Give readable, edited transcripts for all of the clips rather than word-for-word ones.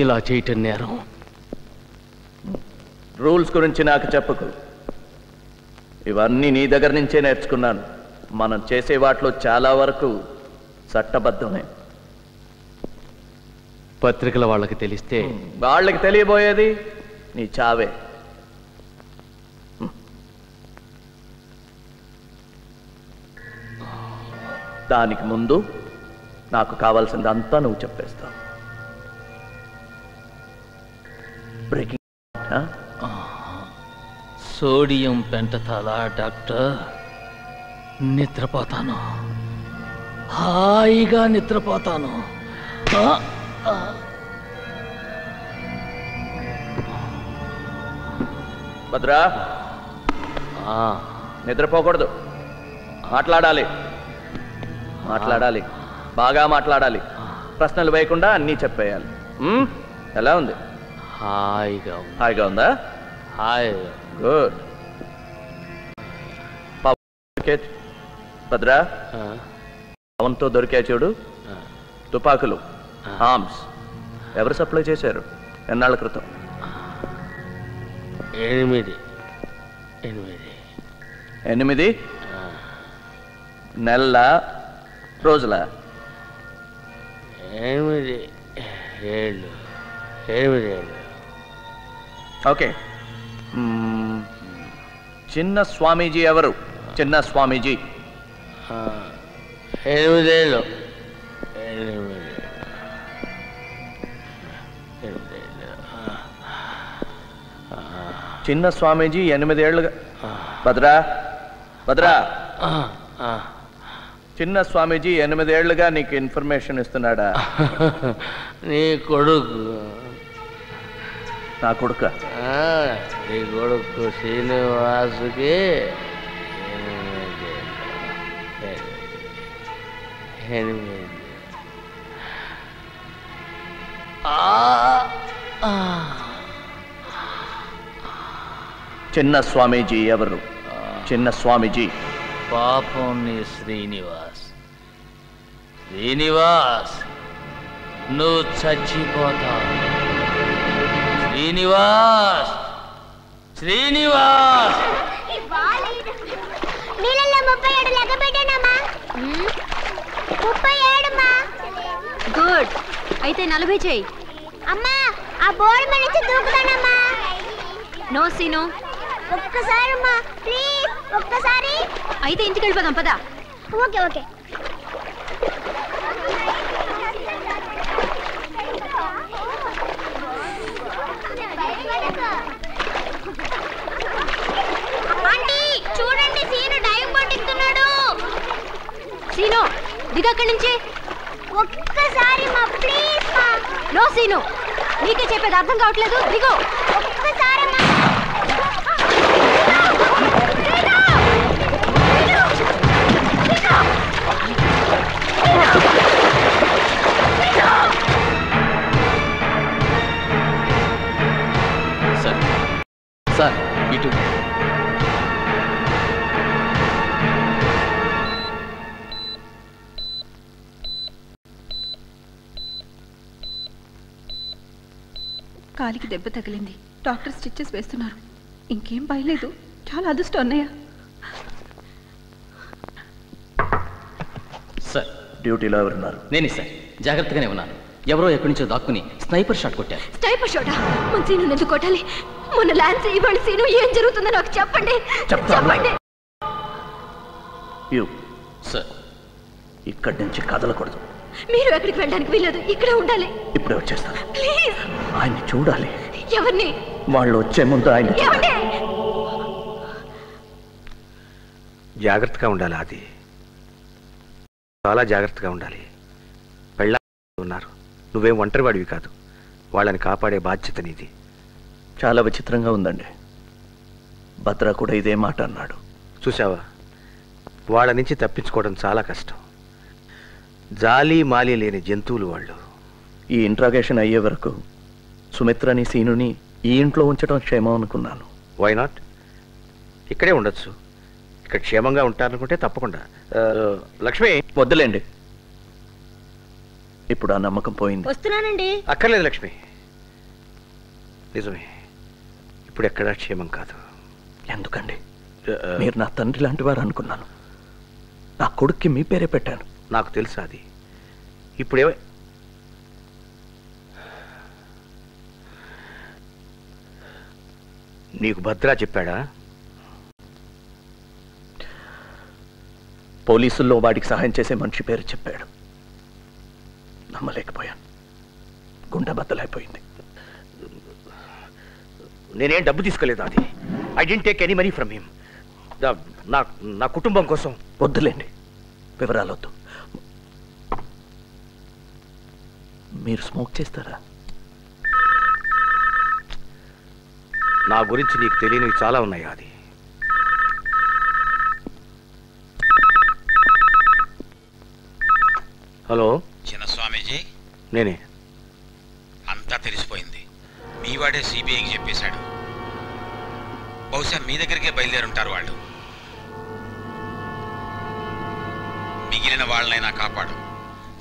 ఇలా చేయటం నేరం. రూల్స్ గురించి నాకు చెప్పకు. ఇవన్నీ నీ దగ్గర నుంచే నేర్చుకున్నాను. మనం చేసే వాటిలో చాలా వరకు చట్టబద్ధమే. పత్రికల వాళ్ళకి తెలిస్తే వాళ్ళకి తెలియబోయేది నీ చావే. దానికి ముందు నాకు కావాల్సిందంతా నువ్వు చెప్పేస్తావు. Breaking sodium pentothal doctor. నిద్రపోతాను, హాయిగా నిద్రపోతాను. భద్రా, నిద్రపోకూడదు. మాట్లాడాలి, మాట్లాడాలి, బాగా మాట్లాడాలి. ప్రశ్నలు వేయకుండా అన్నీ చెప్పేయాలి. ఎలా ఉంది? హాయిగా. హాయిగా ఉందా? హాయిగా. గుడ్. భద్రా, పవన్తో దొరికా చూడు తుపాకులు, ఆర్మ్స్. ఎవరు సప్లై చేశారు? ఎన్నాళ్ళ క్రితం? 8 నెలల రోజుల? 8 ఏళ్ళు. ఓకే. చిన్న స్వామీజీ ఎవరు? చిన్న స్వామీజీ 8 ఏళ్ళు. చిన్న స్వామీజీ 8 ఏళ్ళుగా. భద్రా, భద్రా, చిన్న స్వామీజీ 8 ఏళ్ళుగా నీకు ఇన్ఫర్మేషన్ ఇస్తున్నాడా? నీ కొడుకు. నా కొడుక? నీ కొడుకు శ్రీనివాసుకి 8. చిన్న స్వామీజీ ఎవరు? చిన్న స్వామీజీ. పాపం నీ శ్రీనివాస్. శ్రీనివాస్, నువ్వు చచ్చిపోతావు. శ్రీనివాస్, శ్రీనివాస్. నీళ్ళల్లో 37 లెక్క పెట్టానమ్మా. 37 గుడ్. అయితే 40 చెయ్యి. అమ్మా, ఆ బోర్డు మీద నుంచి దూకుతానమ్మా. No scene. ఒక్కసారి అమ్మా, ప్లీజ్ ఒక్కసారి. అయితే ఇంటికి వెళ్ళిపోదాం పదా. Okay okay. ఆంటీ చూడండి, సీను డైవ్ పట్టిస్తున్నాడు. సీను దిగు అక్కడి నుంచి. ఒక్కసారి మా ప్లీజ్ మా. నో సీను, నీకే చెప్పేది అర్థం కావట్లేదు. దిగు ఒక్కసారి మా. సార్, సార్ ఇటు. కాలికి దెబ్బ తగిలింది. డాక్టర్ స్టిచెస్ వేస్తున్నారు. ఇంకేం భయలేదు. చాలా అదృష్టం అన్నయ్య. సార్, డ్యూటీలో ఎవరున్నారు? నేనే సార్. జాగ్రత్తగానే ఉన్నాను. ఎవరో ఎక్కడి నుంచో దాక్కుని స్నైపర్ షాట్ కొట్టారు. స్నైపర్ షాటా? మన సీను ఎందుకు కొట్టాలి? మన ల్యాన్స్ ఇవాళ సీను ఏం జరుగుతుందో నాకు చెప్పండి. చెప్పండి. సార్, ఇక్కడి నుంచి కదలకూడదు. మీరు ఎక్కడికి వెళ్ళడానికి వీలేదు. ఇక్కడే ఉండాలి. ఇప్పుడే వచ్చేస్తాను. ప్లీజ్. ఆయన్ని చూడాలి. ఎవరిని? వాళ్ళు వచ్చే ముందు ఆయన జాగ్రత్తగా ఉండాలి. అది చాలా జాగ్రత్తగా ఉండాలి. పెళ్ళ ఉన్నారు. నువ్వేం ఒంటరి వాడివి కాదు. వాళ్ళని కాపాడే బాధ్యత నీది. చాలా విచిత్రంగా ఉందండి. భద్ర కూడా ఇదే మాట అన్నాడు. చూసావా, వాళ్ళ నుంచి తప్పించుకోవడం చాలా కష్టం. జాలి మాలి లేని జంతువులు వాళ్ళు. ఈ ఇంట్రాగేషన్ అయ్యే వరకు సుమిత్రని సీనుని ఈ ఇంట్లో ఉంచడం క్షేమం అనుకున్నాను. Why not? ఇక్కడే ఉండొచ్చు. ఇక్కడ క్షేమంగా ఉంటారనుకుంటే తప్పకుండా. లక్ష్మి, వద్దులేండి. ఇప్పుడు ఆ నమ్మకం పోయింది. వస్తున్నానండి. అక్కర్లేదు లక్ష్మి. నిజమే, ఇప్పుడు ఎక్కడా క్షేమం కాదు. ఎందుకండి? మీరు నా తండ్రి లాంటి వారు అనుకున్నాను. నా కొడుక్కి మీ పేరే పెట్టాను. నాకు తెలుసు అది. ఇప్పుడే నీకు భద్రా చెప్పాడా? పోలీసుల్లో వాడికి సహాయం చేసే మనిషి పేరు చెప్పాడు. నమ్మలేకపోయాను. గుండె బద్దలైపోయింది. నేనేం డబ్బు తీసుకోలేదు అది. I didn't take any money from him. నా కుటుంబం కోసం. వద్దులేండి, వివరాలొద్దు. మీరు స్మోక్ చేస్తారా? నా గురించి నీకు తెలియనివి చాలా ఉన్నాయి అది. హలో చిన్న స్వామీజీ, నేనే. అంతా తెలిసిపోయింది. మీ వాడే సిబిఐకి చెప్పేశాడు. బహుశా మీ దగ్గరికే బయలుదేరుంటారు వాళ్ళు. మిగిలిన వాళ్ళనైనా కాపాడు.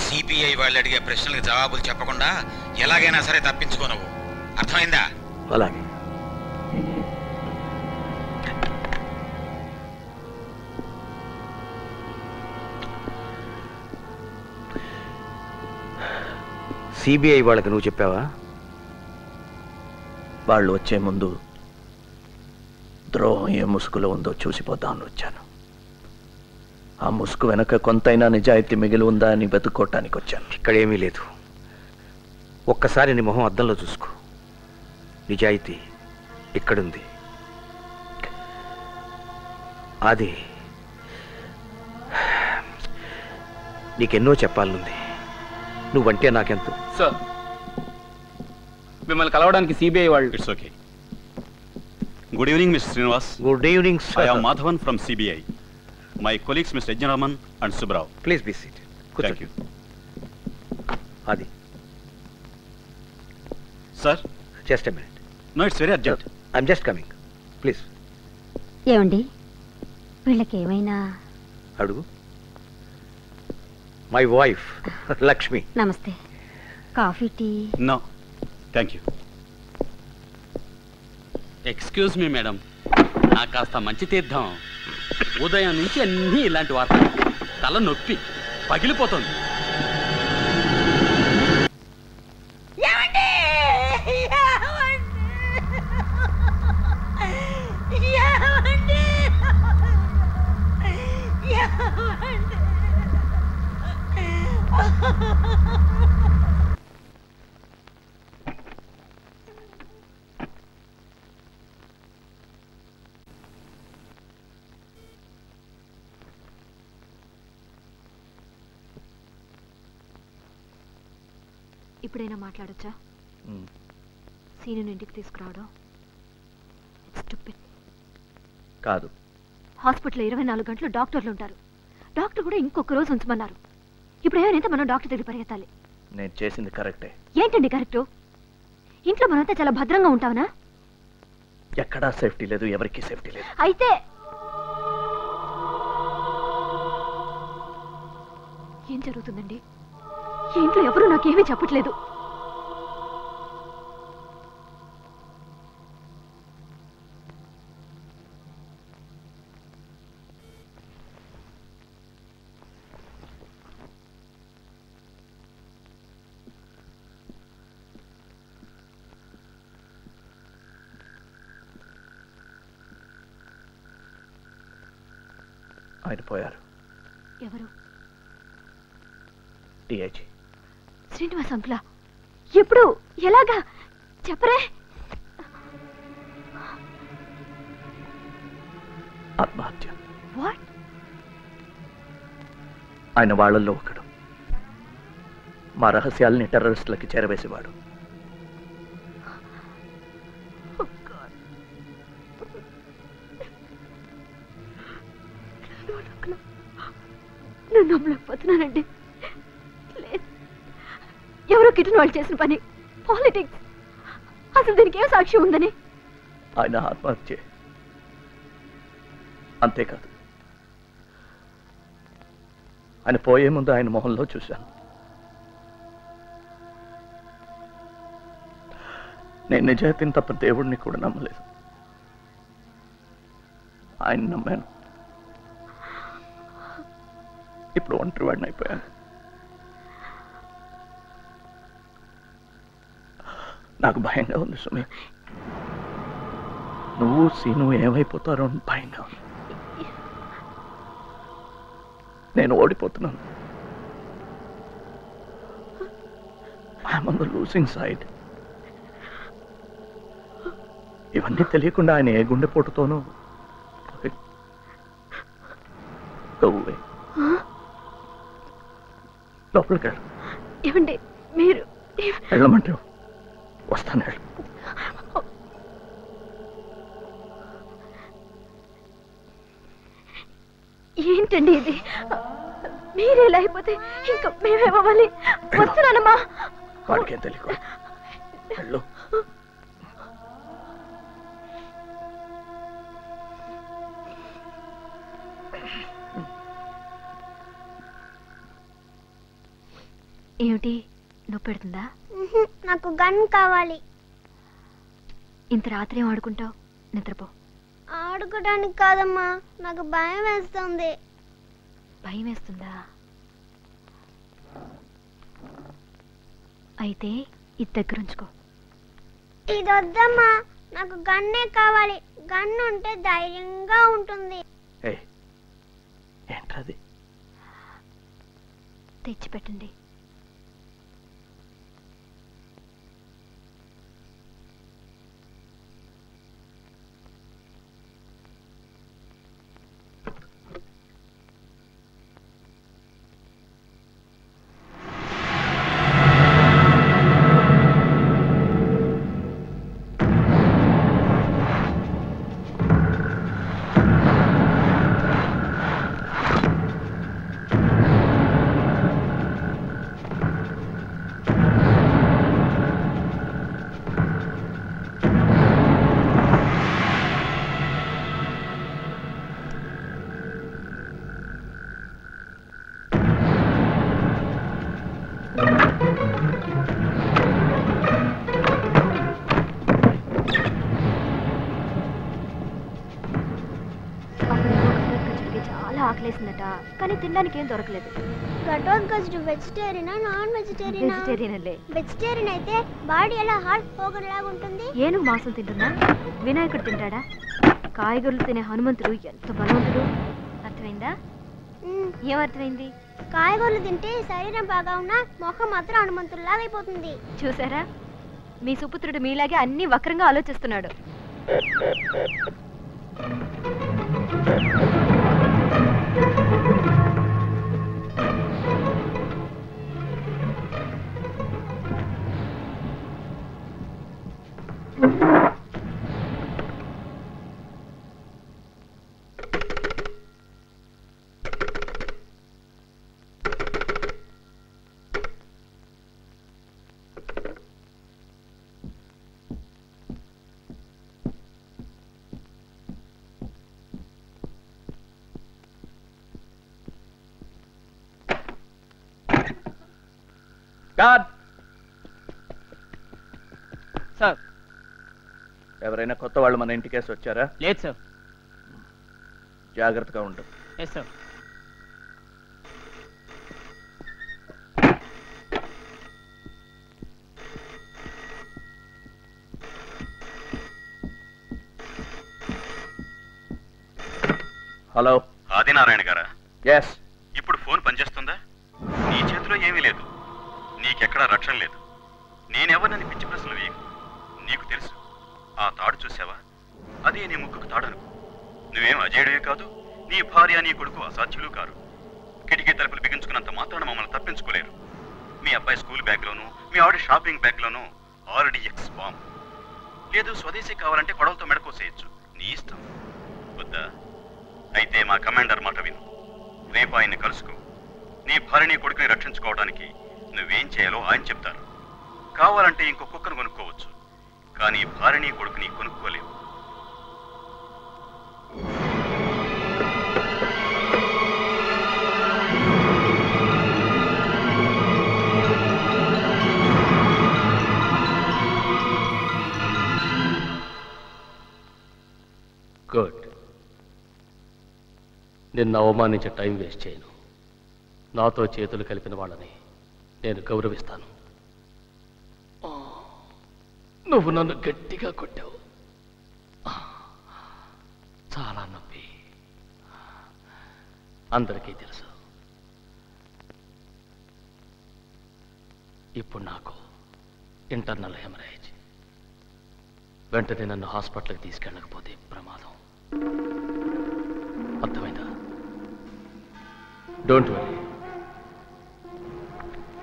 సిబిఐ వాళ్ళు అడిగే ప్రశ్నలకు జవాబులు చెప్పకుండా ఎలాగైనా సరే తప్పించుకోనవు. అర్థమైందా? అలాగే. సిబిఐ వాళ్ళకి నువ్వు చెప్పావా? వాళ్ళు వచ్చే ముందు ద్రోహం ఏ ముసుగులో ఉందో చూసిపోతామని వచ్చాను. ఆ ముసుగు వెనక కొంతైనా నిజాయితీ మిగిలి ఉందా అని వెతుక్కోవటానికి వచ్చాను. ఇక్కడేమీ లేదు. ఒక్కసారి నీ మొహం అద్దంలో చూసుకో. నిజాయితీ ఇక్కడుంది. అది నీకెన్నో చెప్పాలనుంది. నువ్వంటే నాకెంతో. సార్, మిమ్మల్ని కలవడానికి సిబిఐ వాళ్ళు. It's okay. Good evening, Mr. Srinivas. Good evening I am Madhavan from CBI. My colleagues, Mr. Ejjaraman and Subrao. Please be seat. Thank you. అది Sir? Just a minute. No, it's very urgent. I'm just coming. Please ఏమండి, వీళ్ళకి ఏమైనా? అడుగు. My wife Lakshmi. Namaste. Coffee, tea? No. Thank you. Excuse me madam, నాకు కాస్త మంచి తీర్థం. ఉదయం నుంచి అన్నీ ఇలాంటి వార్తలు. తల నొప్పి పగిలిపోతుంది. ఇప్పుడైనా మాట్లాడొచ్చా? సీను ఇంటికి తీసుకురావడం స్టూపిడ్. కాదు. హాస్పిటల్లో 24 గంటలు డాక్టర్లు ఉంటారు. డాక్టర్ కూడా ఇంకొక రోజు ఉంచమన్నారు. ఇప్పుడు ఏమైనా మనం డాక్టర్ దగ్గర పరిగెత్తాలి. నేను చేసింది కరెక్టే. ఏంటండి కరెక్టు? ఇంట్లో మనంతా చాలా భద్రంగా ఉంటావునా? ఎక్కడా సేఫ్టీ లేదు, ఎవరికీ సేఫ్టీ లేదు. అయితే ఏం జరుగుతుందండి? ఈ ఇంట్లో ఎవరు నాకేమీ చెప్పట్లేదు. ఆయన పోయారు. ఎవరు? డిఐజీ శ్రీనివాస్ అంకులా? ఎప్పుడు? ఎలాగా? చెప్పరే. ఆత్మహత్య. వాట్? ఆయన వాళ్ళల్లో ఒకడు. మా రహస్యాల్ని టెర్రరిస్టులకి చేరవేసేవాడు. నేను నమ్మలేకపోతున్నానండి. ఎవరో కిటన్ వాళ్ళు చేసిన పని. పాలిటిక్స్. అసలు దీనికి ఏం సాక్ష్యం ఉందని? ఆయన ఆత్మహత్య. అంతేకాదు, ఆయన పోయే ముందు ఆయన మొహంలో చూశాను. నేను నిజాయితీని తప్ప దేవుడిని కూడా నమ్మలేదు. ఆయన నమ్మాను. ఇప్పుడు ఒంటరి వాడిని అయిపోయాను. నాకు భయంగా ఉంది సుమి. నువ్వు సీను ఏమైపోతారో అని భయంగా ఉంది. నేను ఓడిపోతున్నాను. I'm on the losing side. ఇవన్నీ తెలియకుండా ఆయన ఏ గుండెపోటుతోనూ లోపలికి వెళ్ళు. ఏమండి మీరు వెళ్ళమంటే వస్తాను. వెళ్ళు. ఏంటండి ఇది? మీరు ఇలా అయిపోతే ఇంకా మేమేమవ్వాలి? వస్తున్నానమ్మా. వాడికేం తెలియదు. వెళ్ళు. ఏమిటి నొప్పి పెడుతుందా? నాకు గన్ కావాలి. ఇంత రాత్రి ఏం ఆడుకుంటావు? నిద్రపో. ఆడుకోవడానికి కాదమ్మా, నాకు భయం వేస్తుంది. భయం వేస్తుందా? అయితే ఇది దగ్గరుంచుకో. ఇది వద్దమ్మా, నాకు గన్నే కావాలి. గన్ ఉంటే ధైర్యంగా ఉంటుంది. ఏంటది? తెచ్చిపెట్టండి. ఆకలేసిందట, కానీ తినడానికి ఏం దొరకలేదు. ఘటోత్కచుడు వెజిటేరియనా నాన్ వెజిటేరియనా? వెజిటేరియన్లే. వెజిటేరియన్ అయితే బాడీ ఎలా హార్ట్ పోగొనలాగా ఉంటుంది. ఏనుగు మాంసం తింటున్నా? వినాయకుడు తింటాడా? కాయగూరలు తినే హనుమంతుడు ఎంత బలవంతుడు. అర్థమైందా? ఏమర్థమైంది? కాయగూరలు తింటే శరీరం బాగా ఉన్నా మొహం మాత్రం హనుమంతుడిలాగా అయిపోతుంది. చూసారా, మీ సుపుత్రుడు మీలాగే అన్ని వక్రంగా ఆలోచిస్తున్నాడు. సార్, ఎవరైనా కొత్త వాళ్ళు మన ఇంటికేసి వచ్చారా? లేదు సార్. జాగ్రత్తగా ఉండు. Yes sir. హలో, ఆదినారాయణ గారా? ఎస్. ఇప్పుడు ఫోన్ పనిచేస్తుందా? నీ చేతిలో ఏమీ లేదు, నీకెక్కడా రక్షణ లేదు. నేనెవరినని పిచ్చి ప్రశ్నలు వేయకు. నీకు తెలుసు, ఆ తాడు చూసావా? అదే నీ ముక్కుకు తాడనుకో. నువ్వేం అజేయుడివే కాదు, నీ భార్య నీ కొడుకు అసాధ్యులు కారు. కిటికీ తలుపులు బిగించుకున్నంత మాత్రాన మమ్మల్ని తప్పించుకోలేరు. మీ అబ్బాయి స్కూల్ బ్యాగ్లోనూ మీ ఆవిడ షాపింగ్ బ్యాగ్లోనూ RDX బాంబ్. లేదు స్వదేశీ కావాలంటే కొడవలతో మెడకోసేయచ్చు, నీ ఇష్టం. వద్దా? అయితే మా కమాండర్ మాట విను. రేపు ఆయన్ని కలుసుకో. నీ భార్య నీ కొడుకుని రక్షించుకోవడానికి నువ్వేం చేయాలో ఆయన చెప్తారు. కావాలంటే ఇంకో కుక్కను కొనుక్కోవచ్చు, కానీ భార్యని కొడుకుని కొనుక్కోలేవు. నిన్ను అవమానించే టైం వేస్ట్ చేయను. నాతో చేతులు కలిపిన వాళ్ళని నేను గౌరవిస్తాను. నువ్వు నన్ను గట్టిగా కొట్టావు. చాలా నొప్పి. అందరికీ తెలుసు. ఇప్పుడు నాకు ఇంటర్నల్ హెమరేజ్. వెంటనే నన్ను హాస్పిటల్కి తీసుకెళ్ళకపోతే ప్రమాదం. అర్థమైందా? Don't worry.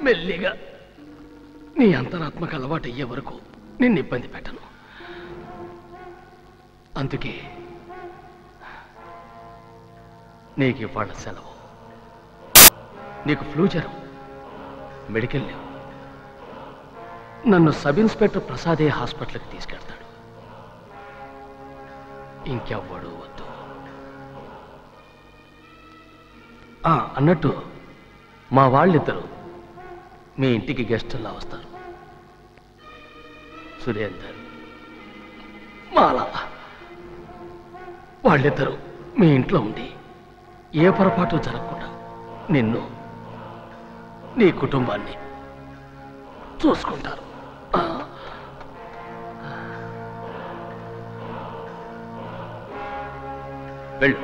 మెల్లిగా నీ అంతరాత్మకు అలవాటు అయ్యే వరకు నిన్ను ఇబ్బంది పెట్టను. అందుకే నీకు ఇవాళ సెలవు. నీకు ఫ్లూ జ్వరం, మెడికల్ లీవ్. నన్ను సబ్ ఇన్స్పెక్టర్ ప్రసాదే హాస్పిటల్కి తీసుకెళ్తాడు. ఇంకెవ్వడు వద్దు. అన్నట్టు మా వాళ్ళిద్దరూ మీ ఇంటికి గెస్టుల్లా వస్తారు. సురేందర్, మాలా వాళ్ళిద్దరూ మీ ఇంట్లో ఉండి ఏ పొరపాటు జరగకుండా నిన్ను, నీ కుటుంబాన్ని చూసుకుంటారు. వెళ్ళు.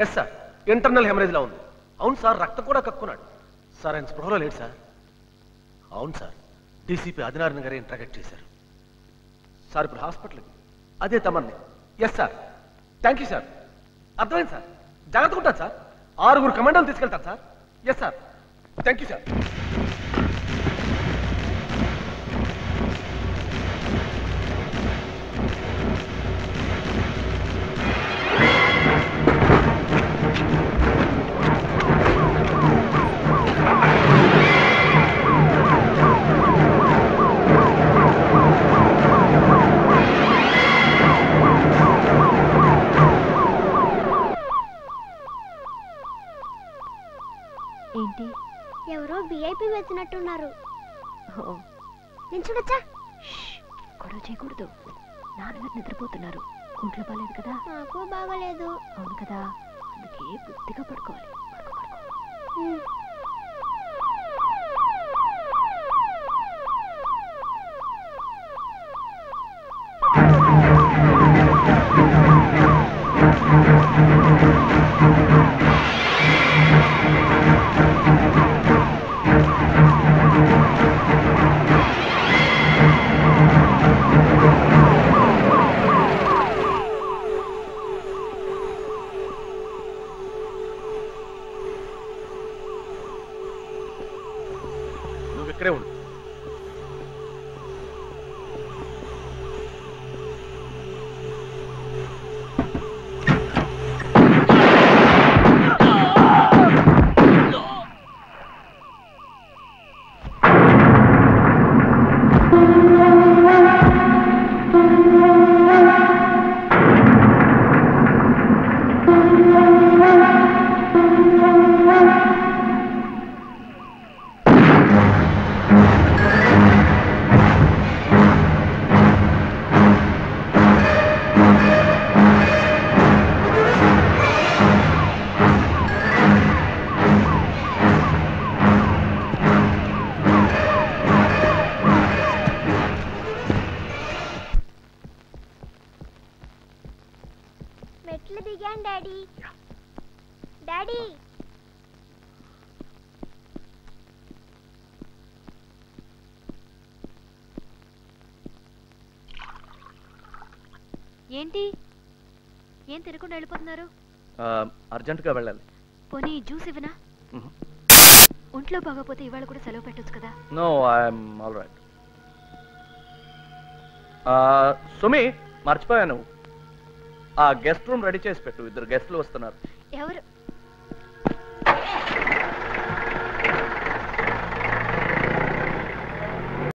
ఎస్ సార్, ఇంటర్నల్ హెమరేజ్లా ఉంది. అవును సార్, రక్తం కూడా కక్కున్నాడు సార్. ఆయన స్పృహలో లేడు సార్. అవును సార్, డీసీపీ ఆదినారాయణ గారే ఇంట్రాగేట్ చేశారు సార్. ఇప్పుడు హాస్పిటల్కి అదే తమన్ని. Yes sir, thank you sir. అర్థమైంది సార్, జాగ్రత్తగా ఉంటాను సార్. 6 కమాండోలు తీసుకెళ్తాను sir. Yes sir, thank you sir. ఏంటి? ఎవరో విఐపి వచ్చినట్టున్నారు. నేను చూడొచ్చా? గొడవ చేయకూడదు. నాన్నగారు నిద్రపోతున్నారు. ఒంట్లో బాగాలేదు కదా? నాకు బాగాలేదు. అవును కదా, అందుకే బుద్ధిగా పడుకోవాలి. ఇక్కడే ఉండు. మెట్లు దిగాను డాడీ. డాడీ, ఏంటి? ఏం తినకుండా వెళ్ళిపోతున్నారు? అర్జెంటుగా వెళ్ళాలి. పోనీ జ్యూస్ ఇవ్వనా? ఒంట్లో బాగోపోతే ఇవాళ కూడా సెలవు పెట్టొచ్చు కదా? No, I'm all right. Sumi, మర్చిపోయాను. ఆ గెస్ట్ రూమ్ రెడీ చేసి పెట్టు. 2 గెస్టులు వస్తున్నారు. ఎవరు?